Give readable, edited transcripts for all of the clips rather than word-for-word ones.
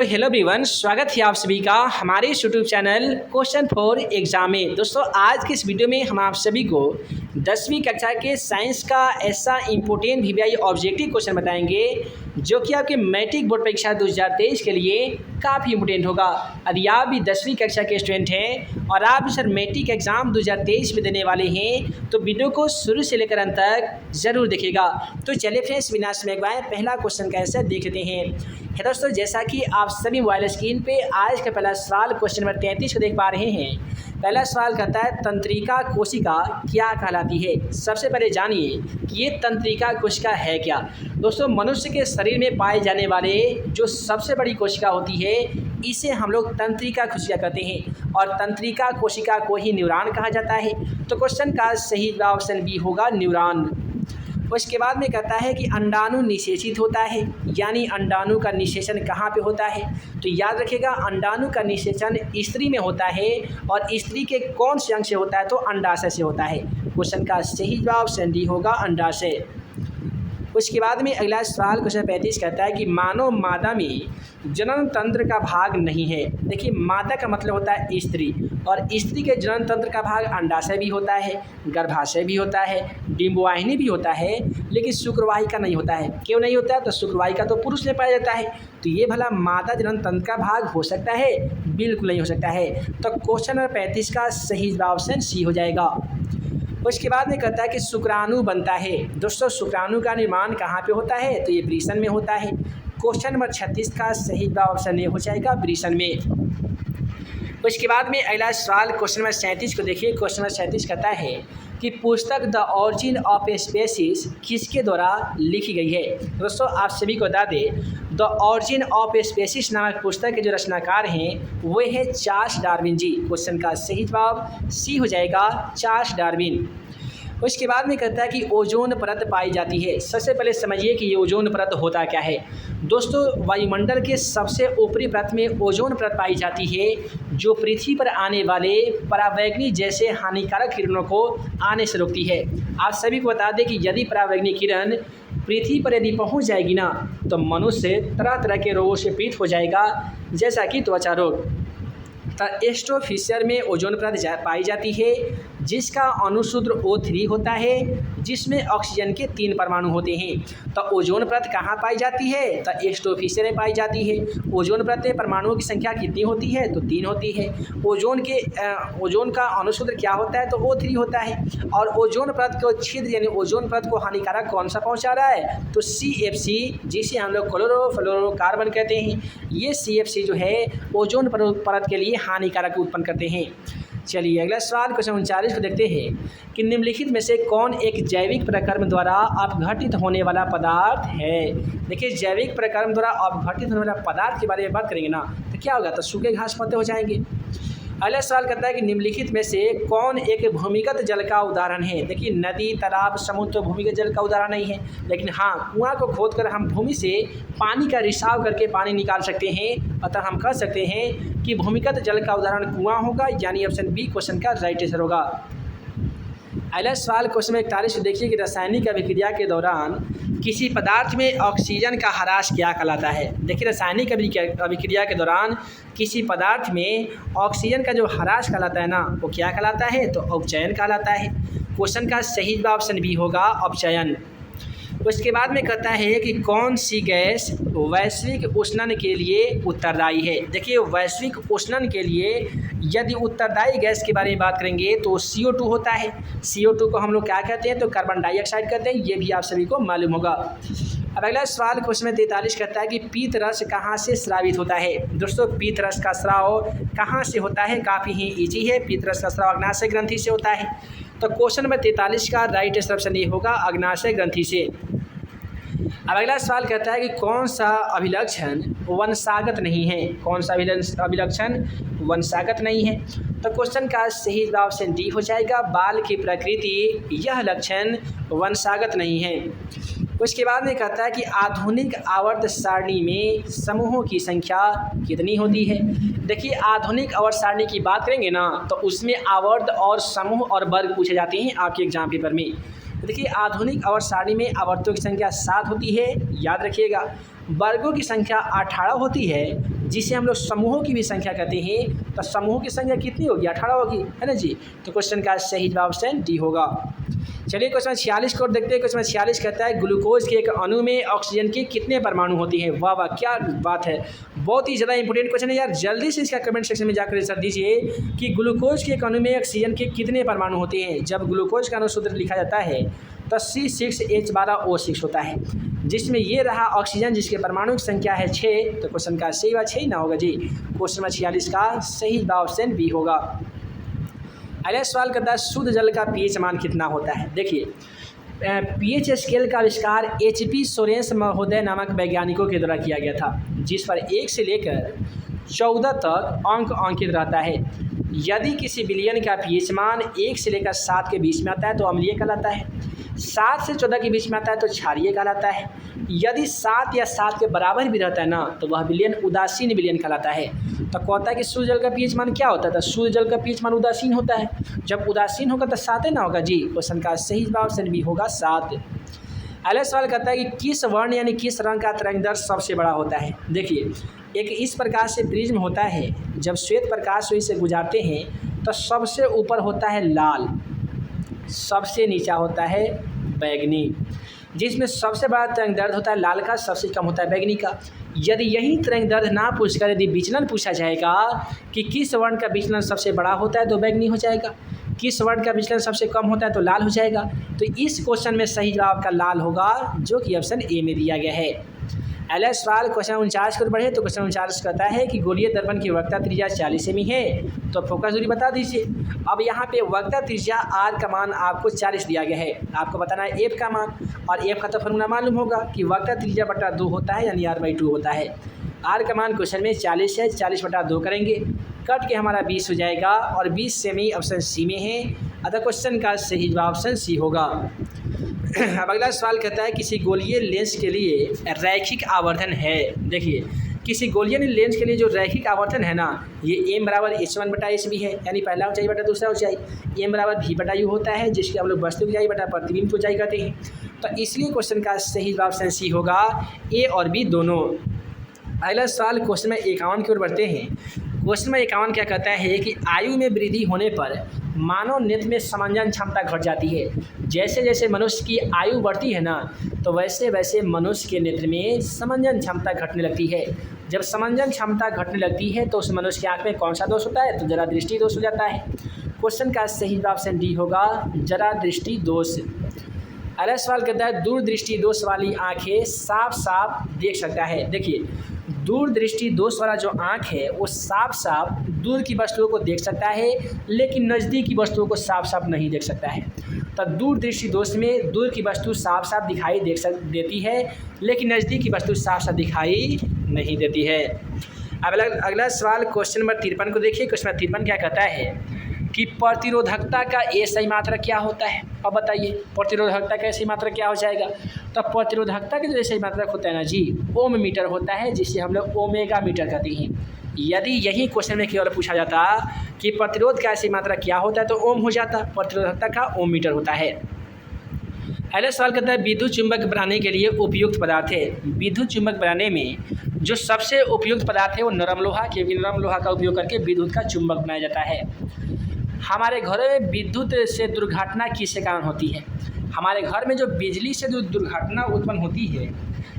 तो hello everyone, स्वागत है आप सभी का हमारे YouTube channel question for exam में। दोस्तों, आज की इस वीडियो में हम आप सभी को 10वीं कक्षा के साइंस का ऐसा इंपॉर्टेंट वीवीआई ऑब्जेक्टिव क्वेश्चन बताएंगे जो कि आपके मैट्रिक बोर्ड परीक्षा 2023 के लिए काफ़ी इंपॉर्टेंट होगा। यदि आप भी 10वीं कक्षा के स्टूडेंट हैं और आप भी सर मैट्रिक एग्जाम 2023 में देने वाले हैं तो वीडियो को शुरू से लेकर अंत तक ज़रूर देखिएगा। तो चलिए फ्रेंड्स, बिना समय गवाए पहला क्वेश्चन कैसे देख लेते हैं। दोस्तों, जैसा कि आप सभी मोबाइल स्क्रीन पे आज का पहला सवाल क्वेश्चन नंबर 33 को देख पा रहे हैं। पहला सवाल कहता है तंत्रिका कोशिका क्या कहलाती है। सबसे पहले जानिए कि ये तंत्रिका कोशिका है क्या। दोस्तों, मनुष्य के शरीर में पाए जाने वाले जो सबसे बड़ी कोशिका होती है इसे हम लोग तंत्रिका कोशिका कहते हैं और तंत्रिका कोशिका को ही न्यूरॉन कहा जाता है। तो क्वेश्चन का सही जवाब ऑप्शन बी होगा, न्यूरॉन। उसके बाद में कहता है कि अंडाणु निषेचित होता है, यानी अंडाणु का निषेचन कहाँ पे होता है। तो याद रखिएगा, अंडाणु का निषेचन स्त्री में होता है और स्त्री के कौन से अंग से होता है तो अंडाशय से होता है। क्वेश्चन का सही जवाब ऑप्शन डी होगा, अंडाशय। उसके बाद में अगला सवाल क्वेश्चन 35 कहता है कि मानव मादा में जनन तंत्र का भाग नहीं है। देखिए, मादा का मतलब होता है स्त्री और स्त्री के जनन तंत्र का भाग अंडाशय भी होता है, गर्भाशय भी होता है, डिंबवाहिनी भी होता है, लेकिन शुक्रवाहिका नहीं होता है। क्यों नहीं होता है? तो शुक्रवाहिका तो पुरुष में पाया जाता है, तो ये भला मादा जनन तंत्र का भाग हो सकता है? बिल्कुल नहीं हो सकता है। तो क्वेश्चन नंबर 35 का सही जवाब ऑप्शन सी हो जाएगा। उसके बाद में कहता है कि शुक्राणु बनता है। दोस्तों, शुक्राणु का निर्माण कहाँ पे होता है? तो ये वृषण में होता है। क्वेश्चन नंबर 36 का सही जवाब ऑप्शन ए हो जाएगा, वृषण में। उसके बाद में अगला सवाल क्वेश्चन नंबर 37 को देखिए। क्वेश्चन नंबर 37 कहता है कि पुस्तक द ऑरिजिन ऑफ स्पीशीज किसके द्वारा लिखी गई है। दोस्तों, आप सभी को बता दें, द ऑरिजिन ऑफ स्पीशीज नामक पुस्तक के जो रचनाकार हैं वो है चार्ल्स डार्विन जी। क्वेश्चन का सही जवाब सी हो जाएगा, चार्ल्स डार्विन। उसके बाद में कहता है कि ओजोन परत पाई जाती है। सबसे पहले समझिए कि ये ओजोन परत होता क्या है। दोस्तों, वायुमंडल के सबसे ऊपरी परत में ओजोन परत पाई जाती है जो पृथ्वी पर आने वाले परावैंगनी जैसे हानिकारक किरणों को आने से रोकती है। आप सभी को बता दें कि यदि परावैंगनी किरण पृथ्वी पर यदि पहुंच जाएगी ना तो मनुष्य तरह तरह के रोगों से पीड़ित हो जाएगा, जैसा कि त्वचा रोग। एस्ट्रोफिशियर में ओजोन परत पाई जाती है जिसका अणुसूत्र O3 होता है, जिसमें ऑक्सीजन के 3 परमाणु होते हैं। तो ओजोन परत कहाँ पाई जाती है? तो एस्ट्रोफिशियर में पाई जाती है। ओजोन परत में परमाणुओं की संख्या कितनी होती है? तो 3 होती है। ओजोन का अणुसूत्र क्या होता है? तो O3 होता है। और ओजोन परत को छिद्र यानी ओजोन परत को हानिकारक कौन सा पहुँचा रहा है? तो CFC, जिसे हम लोग क्लोरोफ्लोरोकार्बन कहते हैं। ये CFC जो है ओजोन परत के लिए हानिकारक उत्पन्न करते हैं। चलिए अगला सवाल क्वेश्चन 39 को देखते हैं कि निम्नलिखित में से कौन एक जैविक प्रक्रम द्वारा अपघटित होने वाला पदार्थ है। देखिए, जैविक प्रक्रम द्वारा अपघटित होने वाला पदार्थ के बारे में बात करेंगे ना तो क्या होगा? तो सूखे घास पत्ते हो जाएंगे। अगला सवाल कहता है कि निम्नलिखित में से कौन एक भूमिगत जल का उदाहरण है। देखिए, नदी, तालाब, समुद्र तो भूमिगत जल का उदाहरण नहीं है, लेकिन हाँ, कुआं को खोदकर हम भूमि से पानी का रिसाव करके पानी निकाल सकते हैं। अतः हम कह सकते हैं कि भूमिगत जल का उदाहरण कुआं होगा, यानी ऑप्शन बी क्वेश्चन का राइट आंसर होगा। अगला सवाल क्वेश्चन 41 देखिए कि रासायनिक अभिक्रिया के दौरान किसी पदार्थ में ऑक्सीजन का ह्रास क्या कहलाता है। देखिए, रासायनिक अभिक्रिया के दौरान किसी पदार्थ में ऑक्सीजन का जो ह्रास कहलाता है ना वो क्या कहलाता है? तो अपचयन कहलाता है। क्वेश्चन का सही जवाब ऑप्शन बी होगा, अपचयन। उसके बाद में कहता है कि कौन सी गैस वैश्विक उष्णन के लिए उत्तरदायी है। देखिए, वैश्विक उष्णन के लिए यदि उत्तरदायी गैस के बारे में बात करेंगे तो CO2 होता है। CO2 को हम लोग क्या कहते हैं? तो कार्बन डाइऑक्साइड कहते हैं। ये भी आप सभी को मालूम होगा। अब अगला सवाल क्वेश्चन में 43 कहता है कि पीत रस कहाँ से स्रावित होता है। दोस्तों, पीत रस का स्राव कहाँ से होता है? काफ़ी ही ईजी है। पीत रस का स्राव अग्नाशय ग्रंथि से होता है। तो क्वेश्चन नंबर 43 का राइट आंसर ऑप्शन ये होगा, अग्नाशय ग्रंथि से। अब अगला सवाल कहता है कि कौन सा अभिलक्षण वंशागत नहीं है। कौन सा अभिलक्षण वंशागत नहीं है? तो क्वेश्चन का सही जवाब ऑप्शन डी हो जाएगा, बाल की प्रकृति यह लक्षण वंशागत नहीं है। उसके बाद में कहता है कि आधुनिक आवर्त सारणी में समूहों की संख्या कितनी होती है। देखिए, आधुनिक आवर्त सारणी की बात करेंगे ना तो उसमें आवर्त और समूह और वर्ग पूछे जाते हैं आपके एग्जाम पेपर में। देखिए, आधुनिक आवर्त सारणी में आवर्तों की संख्या 7 होती है, याद रखिएगा। वर्गों की संख्या 18 होती है, जिसे हम लोग समूहों की भी संख्या कहते हैं, तो समूहों की संख्या कितनी होगी? 18 होगी, है ना जी। तो क्वेश्चन का सही जवाब ऑप्शन डी होगा। चलिए क्वेश्चन 46 को देखते हैं। क्वेश्चन 46 कहता है ग्लूकोज के एक अणु में ऑक्सीजन के कितने परमाणु होते हैं? वाह वाह, क्या बात है, बहुत ही ज़्यादा इंपॉर्टेंट क्वेश्चन है यार। जल्दी से इसका कमेंट सेक्शन में जाकर आंसर दीजिए कि ग्लूकोज के एक अणु में ऑक्सीजन के कितने परमाणु होते हैं। जब ग्लूकोज का अणुसूत्र लिखा जाता है तो C6H12O6 होता है, जिसमें ये रहा ऑक्सीजन जिसके परमाणु की संख्या है 6। तो क्वेश्चन का सही बात 6 ना होगा जी। क्वेश्चन नंबर 46 का सही जवाब ऑप्शन बी होगा। अगला सवाल करता है शुद्ध जल का पीएच मान कितना होता है? देखिए पीएच स्केल का आविष्कार HP सोरेंस महोदय नामक वैज्ञानिकों के द्वारा किया गया था, जिस पर 1 से लेकर 14 तक अंक अंकित रहता है। यदि किसी विलयन का पीएच मान 1 से लेकर 7 के बीच में आता है तो अम्लीय कहलाता है, 7 से 14 के बीच में आता है तो क्षारीय कहलाता है, यदि 7 या 7 के बराबर भी रहता है ना तो वह विलयन उदासीन विलयन कहलाता है। तो कहता है कि शुद्ध जल का पीएच मान क्या होता है? तो शुद्ध जल का पीएच मान उदासीन होता है। जब उदासीन होगा तो 7 ना होगा जी। क्वेश्चन का सही जवाब ऑप्शन बी होगा 7। अगला सवाल कहता है कि किस वर्ण यानी किस रंग का तरंगदैर्घ्य सबसे बड़ा होता है? देखिए एक इस प्रकार से प्रिज्म होता है, जब श्वेत प्रकाश सुई से गुजारते हैं तो सबसे ऊपर होता है लाल, सबसे नीचा होता है बैगनी, जिसमें सबसे बड़ा तरंगदैर्घ्य होता है लाल का, सबसे कम होता है बैगनी का। यदि यही तरंगदैर्घ्य ना पूछकर यदि विचलन पूछा जाएगा कि किस वर्ण का विचलन सबसे बड़ा होता है तो बैगनी हो जाएगा, किस वर्ण का विचलन सबसे कम होता है तो लाल हो जाएगा। तो इस क्वेश्चन में सही जवाब का लाल होगा, जो कि ऑप्शन ए में दिया गया है। अगला सवाल क्वेश्चन 49 को बढ़े तो क्वेश्चन 49 कहता है कि गोलीय दर्पण की वक्रता त्रिज्या 40 सेमी है, तो फोकस दूरी बता दीजिए। अब यहाँ पे वक्रता त्रिज्या आर का मान आपको 40 दिया गया है, आपको बताना है एफ का मान, और एफ का तो फॉर्मूला मालूम होगा कि वक्रता त्रिज्या बटा 2 होता है, यानी r/2 होता है। आर का मान क्वेश्चन में 40 है, 40 बटा 2 करेंगे, कट के हमारा 20 हो जाएगा, और 20 सेमी ऑप्शन सी में है, अतः क्वेश्चन का सही जवाब ऑप्शन सी होगा। अब अगला सवाल कहता है किसी गोलीय लेंस के लिए रैखिक आवर्धन है। देखिए किसी गोलीय लेंस के लिए जो रैखिक आवर्धन है ना, ये m बराबर h1/h है, यानी पहला ऊंचाई बटा दूसरा ऊंचाई, m बराबर v/u होता है, जिसके हम लोग वस्तु ऊंचाई बटा प्रतिबिंब की ऊंचाई कहते हैं। तो इसलिए क्वेश्चन का सही जवाब ऑप्शन सी होगा, ए और बी दोनों। अगला सवाल क्वेश्चन में 51 की ओर बढ़ते हैं। क्वेश्चन में 51 क्या कहता है कि आयु में वृद्धि होने पर मानव नेत्र में समंजन क्षमता घट जाती है। जैसे जैसे मनुष्य की आयु बढ़ती है ना, तो वैसे वैसे मनुष्य के नेत्र में समंजन क्षमता घटने लगती है। जब समंजन क्षमता घटने लगती है तो उस मनुष्य की आँख में कौन सा दोष होता है? तो जरा दृष्टि दोष हो जाता है। क्वेश्चन का सही जवाब ऑप्शन डी होगा, जरा दृष्टि दोष। अगला सवाल कहता है दूरदृष्टि दोष वाली आँखें साफ साफ देख सकता है। देखिए दूरदृष्टि दोष वाला जो आँख है वो साफ साफ दूर की वस्तुओं को देख सकता है, लेकिन नज़दीक की वस्तुओं को साफ साफ नहीं देख सकता है। तो दूरदृष्टि दोष में दूर की वस्तु साफ साफ दिखाई देती है, लेकिन नज़दीक की वस्तु साफ साफ दिखाई नहीं देती है। अब अगला सवाल क्वेश्चन नंबर 53 को देखिए। क्वेश्चन नंबर 53 क्या कहता है कि प्रतिरोधकता का ए सही मात्रा क्या होता है? अब बताइए प्रतिरोधकता का सही मात्रा क्या हो जाएगा? तो प्रतिरोधकता के जो सही मात्रा होता है ना जी, ओम मीटर होता है, जिसे हम लोग ओमेगा मीटर कहते हैं। यदि यही क्वेश्चन में केवल पूछा जाता कि प्रतिरोध का सही मात्रा क्या होता है तो ओम हो जाता, प्रतिरोधकता का ओम मीटर होता है। अगला सवाल कहता है विद्युत चुंबक बनाने के लिए उपयुक्त पदार्थ है। विद्युत चुंबक बनाने में जो सबसे उपयुक्त पदार्थ है वो नरम लोहा, क्योंकि नरम लोहा का उपयोग करके विद्युत का चुंबक बनाया जाता है। हमारे घरों में विद्युत से दुर्घटना किसके कारण होती है? हमारे घर में जो बिजली से जो दुर्घटना उत्पन्न होती है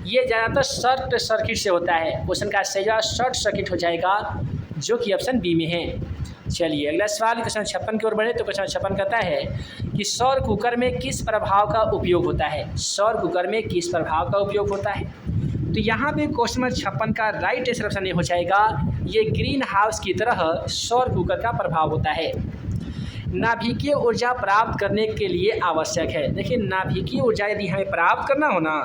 ये ज़्यादातर शॉर्ट सर्किट से होता है। क्वेश्चन का सही जवाब शॉर्ट सर्किट हो जाएगा, जो कि ऑप्शन बी में है। चलिए अगला सवाल क्वेश्चन 56 की ओर बढ़े तो क्वेश्चन 56 कहता है कि सौर कुकर में किस प्रभाव का उपयोग होता है? सौर कुकर में किस प्रभाव का उपयोग होता है? तो यहाँ पे क्वेश्चन नंबर 56 का राइट आंसर ऑप्शन ये हो जाएगा, ये ग्रीन हाउस की तरह सौर कुकर का प्रभाव होता है। नाभिकीय ऊर्जा प्राप्त करने के लिए आवश्यक है। देखिए नाभिकीय ऊर्जा यदि हमें प्राप्त करना हो ना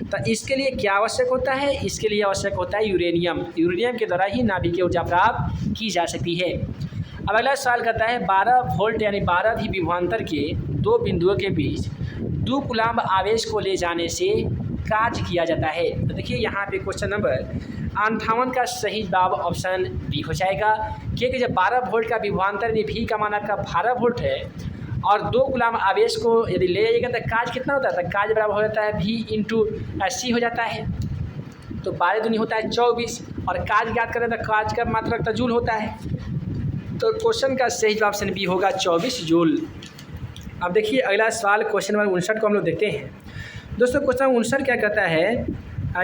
तो इसके लिए क्या आवश्यक होता है? इसके लिए आवश्यक होता है यूरेनियम। यूरेनियम के द्वारा ही नाभिकीय ऊर्जा प्राप्त की जा सकती है। अब अगला सवाल करता है 12 वोल्ट यानी 12 विभवांतर के दो बिंदुओं के बीच 2 कूलम्ब आवेश को ले जाने से कार्य किया जाता है। तो देखिए यहाँ पे क्वेश्चन नंबर 58 का सही जवाब ऑप्शन बी हो जाएगा, क्योंकि जब 12 वोल्ट का विभवांतर यानी भी का मान आपका 12 वोल्ट है और 2 कूलम्ब आवेश को यदि ले जाइएगा तो कार्य कितना होता है? तो कार्य बराबर हो जाता है V × C हो जाता है। तो 12 दूनी होता है 24 और काज याद करें तो काज का मात्रक तो जूल होता है। तो क्वेश्चन का सही जवाब ऑप्शन बी होगा 24 जूल। अब देखिए अगला सवाल क्वेश्चन नंबर 59 को हम लोग देखते हैं। दोस्तों क्वेश्चन नंबर 59 क्या कहता है,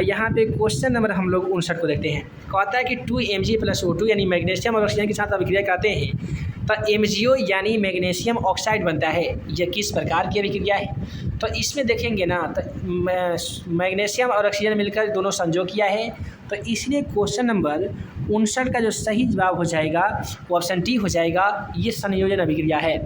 यहाँ पे क्वेश्चन नंबर हम लोग 59 को देखते हैं। कहता है कि 2 Mg+O2 यानी मैग्नीशियम और ऑक्सीजन के साथ अभिक्रिया करते हैं तो MgO यानी मैग्नीशियम ऑक्साइड बनता है। यह किस प्रकार की अभिक्रिया है? तो इसमें देखेंगे ना तो मैग्नीशियम और ऑक्सीजन मिलकर दोनों संयोग किया है, तो इसलिए क्वेश्चन नंबर 59 का जो सही जवाब हो जाएगा वो ऑप्शन डी हो जाएगा। ये संयोजन अभिक्रिया है।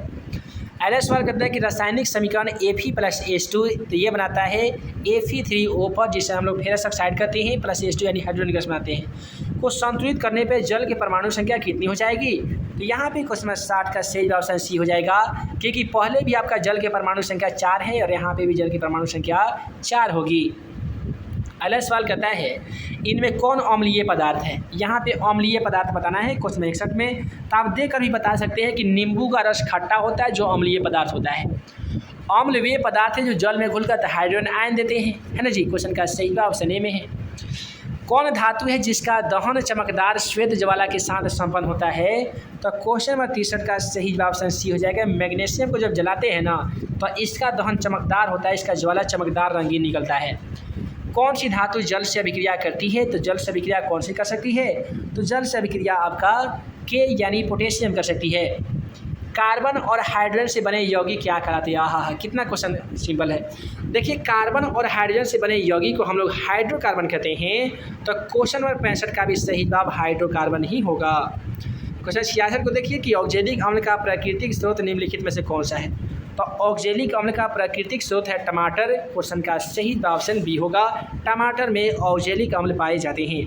अगला सवाल करता है कि रासायनिक समीकरण Fe+H2 तो ये बनाता है Fe3O पर, जिसे हम लोग फेरस ऑक्साइड करते हैं प्लस H2 यानी हाइड्रोजन गैस बनाते हैं, को संतुलित करने पे जल के परमाणु संख्या कितनी हो जाएगी? तो यहाँ पे क्वेश्चन नंबर 60 का सही ऑप्शन सी हो जाएगा, क्योंकि पहले भी आपका जल के परमाणु संख्या 4 है और यहाँ पे भी जल की परमाणु संख्या 4 होगी। अगला सवाल कहता है इनमें कौन अम्लीय पदार्थ है? यहाँ पे अम्लीय पदार्थ बताना है क्वेश्चन 61 में। तो आप देख कर भी बता सकते हैं कि नींबू का रस खट्टा होता है जो अम्लीय पदार्थ होता है। अम्ल वे पदार्थ है जो जल में घुलकर हाइड्रोजन आयन देते हैं, है ना जी। क्वेश्चन का सही जवाब ऑप्शन ए में है। कौन धातु है जिसका दहन चमकदार श्वेत ज्वाला के साथ संपन्न होता है? तो क्वेश्चन नंबर 63 का सही जवाब ऑप्शन सी हो जाएगा। मैग्नीशियम को जब जलाते हैं ना तो इसका दहन चमकदार होता है, इसका ज्वाला चमकदार रंगीन निकलता है। कौन सी धातु जल से अभिक्रिया करती है? तो जल से अभिक्रिया कौन सी कर सकती है? तो जल से अभिक्रिया आपका के यानी पोटेशियम कर सकती है। कार्बन और हाइड्रोजन से बने यौगिक क्या कहलाते हैं? हाँ, कितना क्वेश्चन सिंपल है। देखिए कार्बन और हाइड्रोजन से बने यौगिक को हम लोग हाइड्रोकार्बन कहते हैं। तो क्वेश्चन नंबर 65 का भी सही जवाब हाइड्रोकार्बन ही होगा। क्वेश्चन 66 को देखिए कि ऑक्जेलिक अम्ल का प्राकृतिक स्रोत निम्नलिखित में से कौन सा है? तो ऑक्जेलिक अम्ल का प्राकृतिक स्रोत है टमाटर। क्वेश्चन का सही ऑप्शन बी होगा, टमाटर में ऑक्जेलिक अम्ल पाए जाते हैं।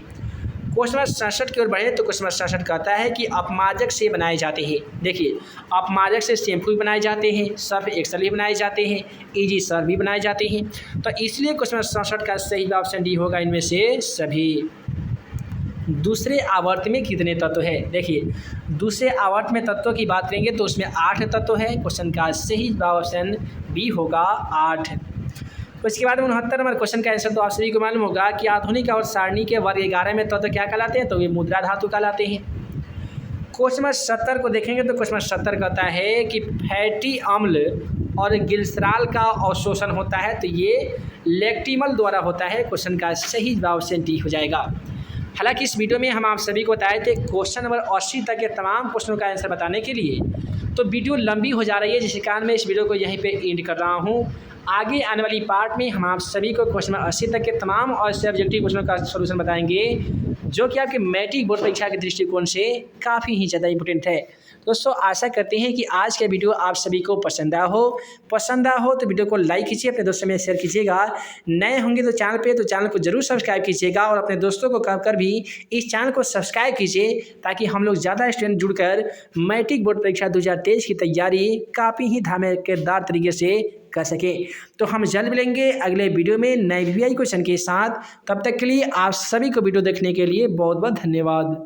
क्वेश्चन नंबर 67 की ओर बढ़े तो क्वेश्चन नंबर 67 कहता है कि अपमाजक से बनाए जाते हैं। देखिए अपमाजक से शैम्पू भी बनाए जाते हैं, सर्फ एक्सल भी बनाए जाते हैं, ईजी सर्फ भी बनाए जाते हैं। तो इसलिए क्वेश्चन नंबर 67 का सही ऑप्शन डी होगा इनमें से सभी। दूसरे आवर्त में कितने तत्व है? देखिए दूसरे आवर्त में तत्वों की बात करेंगे तो उसमें 8 तत्व है। क्वेश्चन का सही ऑप्शन बी होगा 8। उसके बाद 69 नंबर क्वेश्चन का आंसर तो आप सभी को मालूम होगा कि आधुनिक और सारणी के वर्ग 11 में तत्व क्या कहलाते हैं? तो ये मुद्रा धातु कहलाते हैं। क्वेश्चन नंबर 70 को देखेंगे तो क्वेश्चन नंबर 70 कहता है कि फैटी अम्ल और ग्लिसरॉल का अवशोषण होता है, तो ये लैक्टिमल द्वारा होता है। क्वेश्चन का सही जवाब ऑप्शन डी हो जाएगा। हालांकि इस वीडियो में हम आप सभी को बताए थे क्वेश्चन नंबर 80 तक के तमाम क्वेश्चनों का आंसर बताने के लिए, तो वीडियो लंबी हो जा रही है, जिसके कारण मैं इस वीडियो को यहीं पे एंड कर रहा हूँ। आगे आने वाली पार्ट में हम आप सभी को क्वेश्चन नंबर 80 तक के तमाम और सब्जेक्टिव क्वेश्चनों का सलूशन बताएंगे, जो कि आपके मैट्रिक बोर्ड परीक्षा के दृष्टिकोण से काफ़ी ही ज़्यादा इंपॉर्टेंट है। दोस्तों आशा करते हैं कि आज का वीडियो आप सभी को पसंद आया हो तो वीडियो को लाइक कीजिए, अपने दोस्तों में शेयर कीजिएगा। नए होंगे तो चैनल को जरूर सब्सक्राइब कीजिएगा और अपने दोस्तों को कहकर भी इस चैनल को सब्सक्राइब कीजिए, ताकि हम लोग ज़्यादा स्टूडेंट जुड़कर मैट्रिक बोर्ड परीक्षा 2023 की तैयारी काफ़ी ही धमाकेदार तरीके से कर सके। तो हम जल्द मिलेंगे अगले वीडियो में नए VVI क्वेश्चन के साथ। तब तक के लिए आप सभी को वीडियो देखने के लिए बहुत बहुत धन्यवाद।